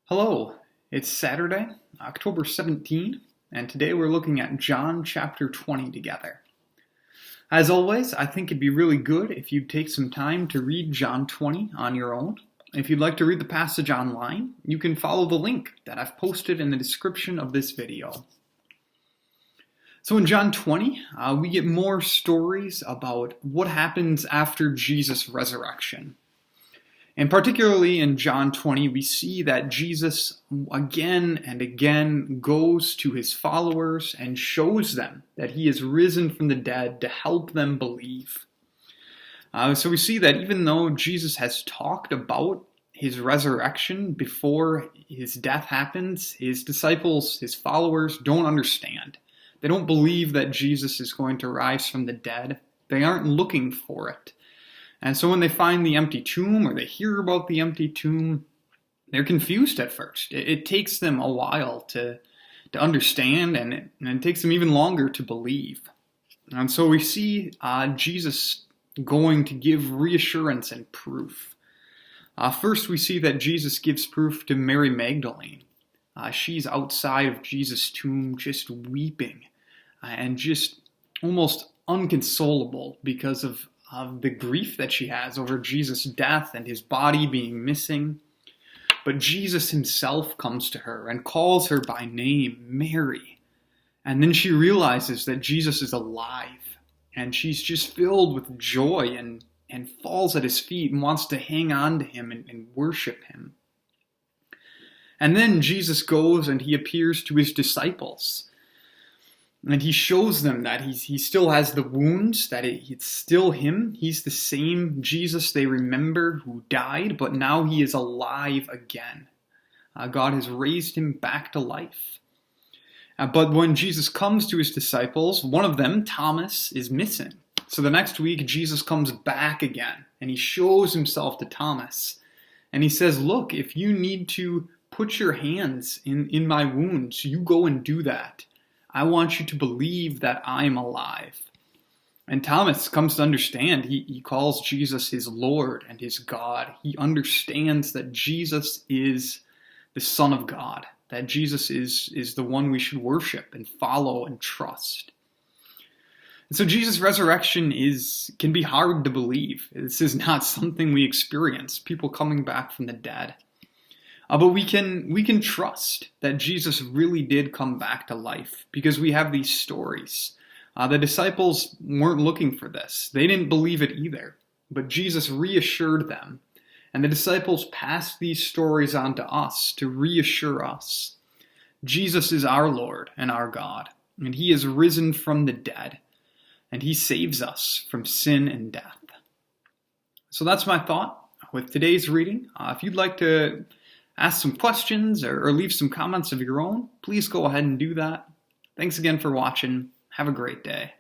Hello, it's Saturday, October 17, and today we're looking at John chapter 20 together. As always, I think it'd be really good if you'd take some time to read John 20 on your own. If you'd like to read the passage online, you can follow the link that I've posted in the description of this video. So in John 20, we get more stories about what happens after Jesus' resurrection. And particularly in John 20, we see that Jesus again and again goes to his followers and shows them that he is risen from the dead to help them believe. So we see that even though Jesus has talked about his resurrection before his death happens, his disciples, his followers don't understand. They don't believe that Jesus is going to rise from the dead. They aren't looking for it. And so when they find the empty tomb or they hear about the empty tomb, they're confused at first. It takes them a while to understand, and it takes them even longer to believe. And so we see Jesus going to give reassurance and proof. First, we see that Jesus gives proof to Mary Magdalene. She's outside of Jesus' tomb just weeping and just almost inconsolable because of the grief that she has over Jesus' death and his body being missing. But Jesus himself comes to her and calls her by name, Mary. And then she realizes that Jesus is alive. And she's just filled with joy and falls at his feet and wants to hang on to him and worship him. And then Jesus goes and he appears to his disciples. And he shows them that he still has the wounds, that it's still him. He's the same Jesus they remember who died, but now he is alive again. God has raised him back to life. But when Jesus comes to his disciples, one of them, Thomas, is missing. So the next week, Jesus comes back again, and he shows himself to Thomas. And he says, look, if you need to put your hands in my wounds, you go and do that. I want you to believe that I'm alive. And Thomas comes to understand. He calls Jesus his Lord and his God. He understands that Jesus is the Son of God, that Jesus is the one we should worship and follow and trust. And so Jesus' resurrection can be hard to believe. This is not something we experience, people coming back from the dead. But we can trust that Jesus really did come back to life because we have these stories. The disciples weren't looking for this. They didn't believe it either. But Jesus reassured them. And the disciples passed these stories on to us to reassure us. Jesus is our Lord and our God. And he is risen from the dead. And he saves us from sin and death. So that's my thought with today's reading. If you'd like to ask some questions or leave some comments of your own, please go ahead and do that. Thanks again for watching. Have a great day.